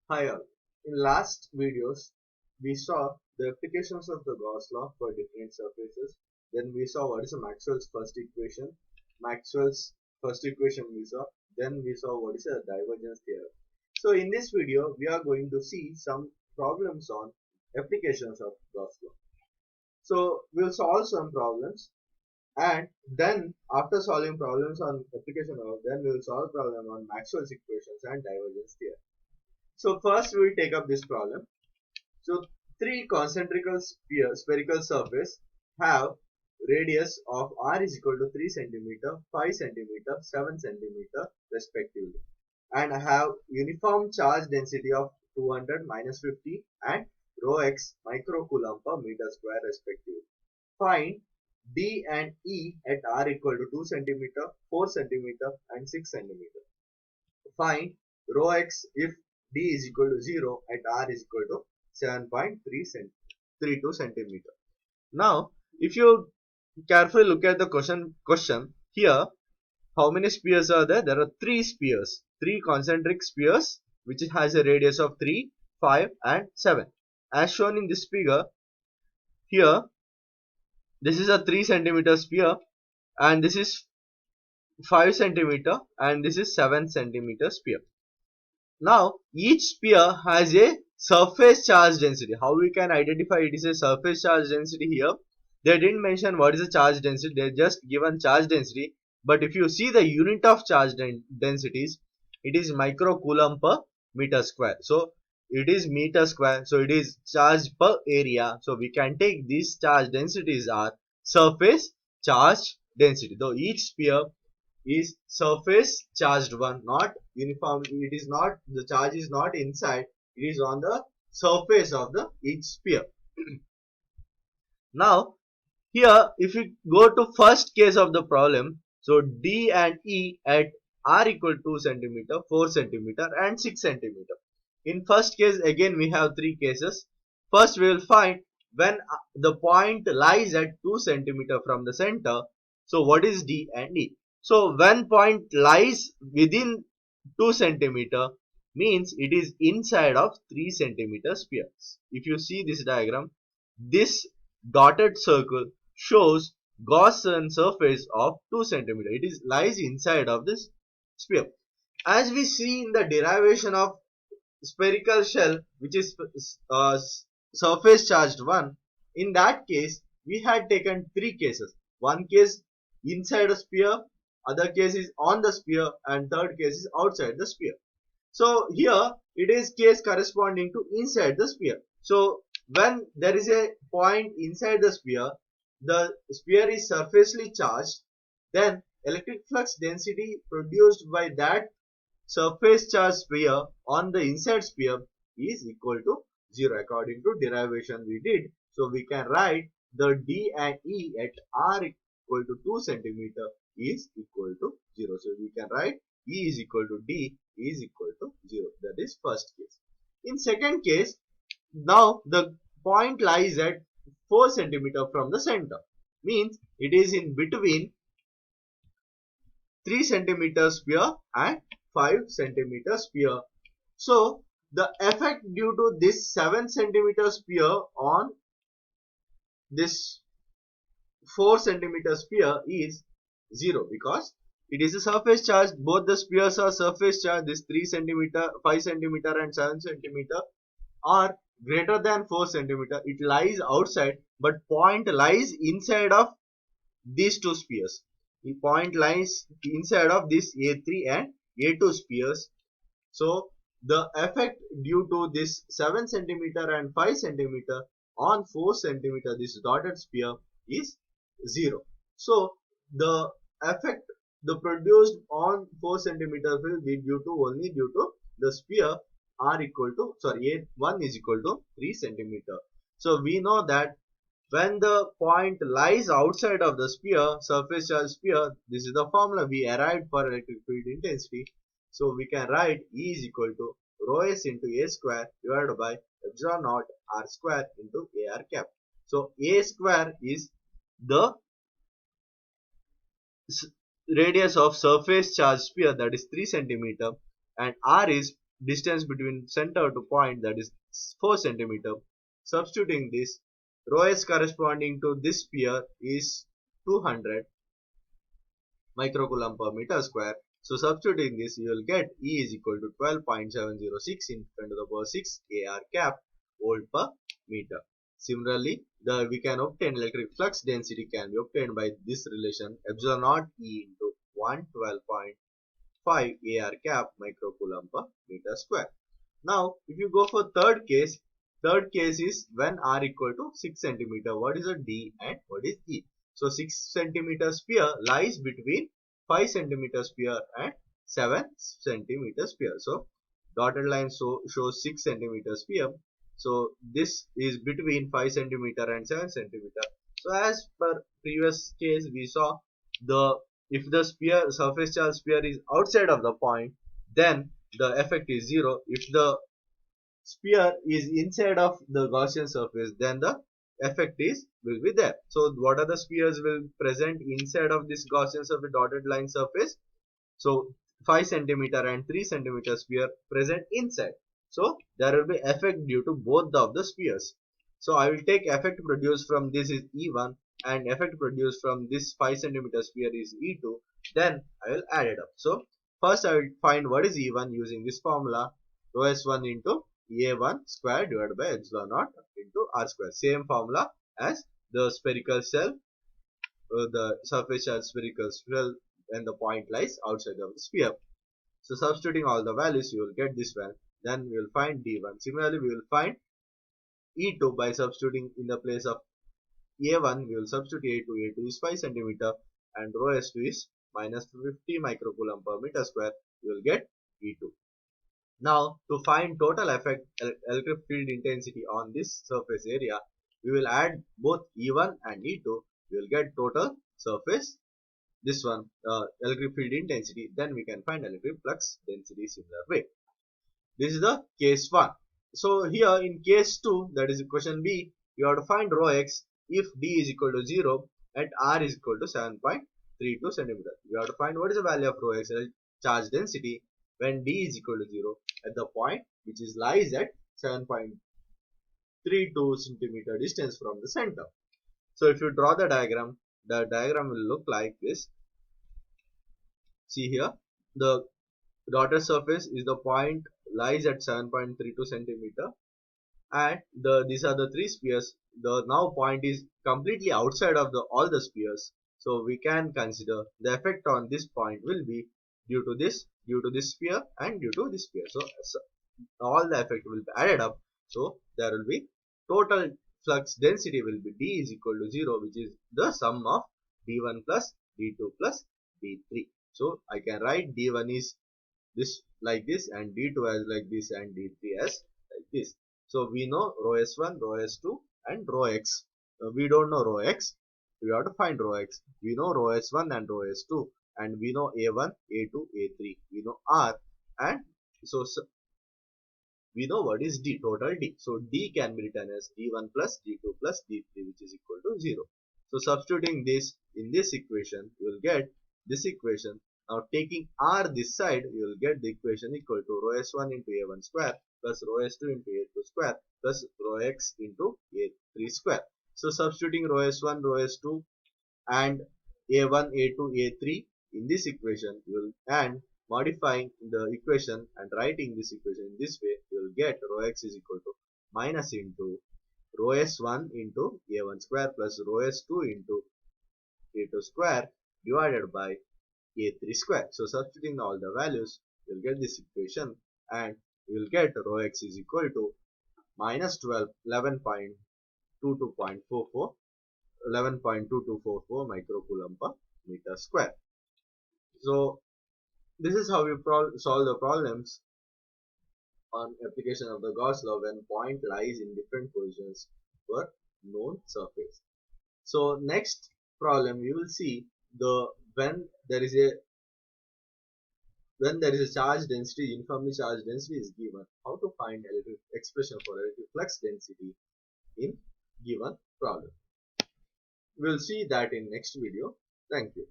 Hi all. In last videos, we saw the applications of the Gauss law for different surfaces. Then we saw what is a Maxwell's first equation. Maxwell's first equation we saw. Then we saw what is a divergence theorem. So in this video, we are going to see some problems on applications of Gauss law. So we'll solve some problems, and then after solving problems on application of, then we will solve problem on Maxwell's equations and divergence theorem. So first we will take up this problem. So three concentrical spherical surface have radius of r is equal to 3 centimeter, 5 centimeter, 7 centimeter respectively, and have uniform charge density of 200, minus 50 and rho x microcoulomb per meter square respectively. Find D and E at r equal to 2 centimeter, 4 centimeter and 6 centimeter. Find rho x if D is equal to 0 at r is equal to 7.32 centimeter. Now, if you carefully look at the question here, how many spheres are there? There are three spheres, three concentric spheres, which has a radius of 3, 5 and 7. As shown in this figure, here, this is a 3 centimeter sphere, and this is 5 centimeter, and this is 7 centimeter sphere. Now, each sphere has a surface charge density. How we can identify it is a surface charge density here? They didn't mention what is the charge density. They just given charge density. But if you see the unit of charge densities, it is microcoulomb per meter square. So it is meter square. So it is charge per area. So we can take these charge densities are surface charge density. Though each sphere is surface charged one, not uniform. It is not, the charge is not inside, it is on the surface of the each sphere. Now here if we go to first case of the problem, so D and E at r equal to 2 centimeter, 4 centimeter and 6 centimeter. In first case again we have three cases. First we will find when the point lies at 2 centimeter from the center. So what is D and E? So when point lies within 2 centimeter means it is inside of 3 centimeter spheres. If you see this diagram, this dotted circle shows Gaussian surface of 2 centimeter. It is lies inside of this sphere. As we see in the derivation of spherical shell, which is surface charged one, in that case we had taken three cases. One case inside a sphere, other case is on the sphere, and third case is outside the sphere. So here it is case corresponding to inside the sphere. So when there is a point inside the sphere is surfacely charged, then electric flux density produced by that surface charge sphere on the inside sphere is equal to 0 according to derivation we did. So we can write the D and E at r equal to 2 centimeter is equal to 0. So we can write E is equal to D is equal to 0. That is first case. In second case, now the point lies at 4 centimeter from the center. Means it is in between 3 centimeter sphere and 5 centimeter sphere. So the effect due to this 7 centimeter sphere on this 4 centimeter sphere is 0 because it is a surface charge. Both the spheres are surface charge. This 3 centimeter, 5 centimeter and 7 centimeter are greater than 4 centimeter. It lies outside, but point lies inside of these two spheres. The point lies inside of this A3 and A2 spheres. So the effect due to this 7 centimeter and 5 centimeter on 4 centimeter, this dotted sphere, is 0. So the effect the produced on 4 centimeter will be only due to the sphere r equal to, A1 is equal to 3 centimeter. So we know that when the point lies outside of the sphere, surface charge sphere, this is the formula we arrived for electric field intensity. So we can write E is equal to rho s into a square divided by epsilon naught r square into ar cap. So a square is the radius of surface charge sphere, that is 3 centimeter, and r is distance between center to point, that is 4 centimeter. Substituting this, rho s corresponding to this sphere is 200 microcoulomb per meter square. So substituting this, you will get E is equal to 12.706 in 10 to the power 6 AR cap volt per meter. Similarly, we can obtain electric flux density can be obtained by this relation epsilon naught E into 112.5 AR cap microcoulomb per meter square. Now, if you go for third case is when R equal to 6 centimeter. What is a D and what is E? So 6 centimeter sphere lies between 5 centimeter sphere and 7 centimeter sphere. So dotted line shows 6 centimeter sphere. So this is between 5 centimeter and 7 centimeter. So as per previous case, we saw if the surface charge sphere is outside of the point, then the effect is 0. If the sphere is inside of the Gaussian surface, then the effect will be there. So what are the spheres will present inside of this Gaussian surface dotted line surface? So 5 centimeter and 3 centimeter sphere present inside. So there will be effect due to both of the spheres. So I will take effect produced from this is E1 and effect produced from this 5 centimeter sphere is E2. Then I will add it up. So first I will find what is E1 using this formula, rho S1 into A1 square divided by epsilon naught into R square. Same formula as the spherical shell, the surface charge spherical shell, and the point lies outside of the sphere. So substituting all the values, you will get this one. Then we will find D1. Similarly, we will find E2 by substituting in the place of A1, we will substitute A2. A2 is 5 centimeter and rho S2 is minus 50 microcoulomb per meter square. You will get E2. Now, to find total effect electric field intensity on this surface area, we will add both E1 and E2. We will get total surface, this one, electric field intensity. Then we can find electric flux density similar way. This is the case 1. So here in case 2, that is question B, you have to find rho x if D is equal to 0 and R is equal to 7.32 centimeter. You have to find what is the value of rho x, charge density, when D is equal to 0 at the point which lies at 7.32 centimeter distance from the center. So if you draw the diagram will look like this. See here, the dotted surface is the point lies at 7.32 centimeter and these are the three spheres. The now point is completely outside of all the spheres. So we can consider the effect on this point will be due to this sphere and due to this sphere. So all the effect will be added up. So there will be total flux density will be D is equal to 0, which is the sum of D1 plus D2 plus D3. So I can write D1 is this like this and D2 as like this and D3 as like this. So we know rho S1, rho S2 and rho X. We don't know rho X. We have to find rho X. We know rho S1 and rho S2 and we know A1, A2, A3. We know R and so we know what is D, total D. So D can be written as D1 plus D2 plus D3, which is equal to 0. So substituting this in this equation, you will get this equation. Now taking R this side, you will get the equation equal to rho S1 into A1 square plus rho S2 into A2 square plus rho X into A3 square. So substituting rho S1, rho S2 and A1, A2, A3 in this equation, you will and modifying the equation and writing this equation in this way, you will get rho X is equal to minus into rho S1 into A1 square plus rho S2 into A2 square divided by A3 square. So substituting all the values, you will get this equation and you will get rho X is equal to minus 11.2244 microcoulomb per meter square. So this is how we solve the problems on application of the Gauss law when point lies in different positions for known surface. So next problem you will see when there is a charge density, uniformly charged density is given, how to find electric expression for electric flux density in given problem. We will see that in next video. Thank you.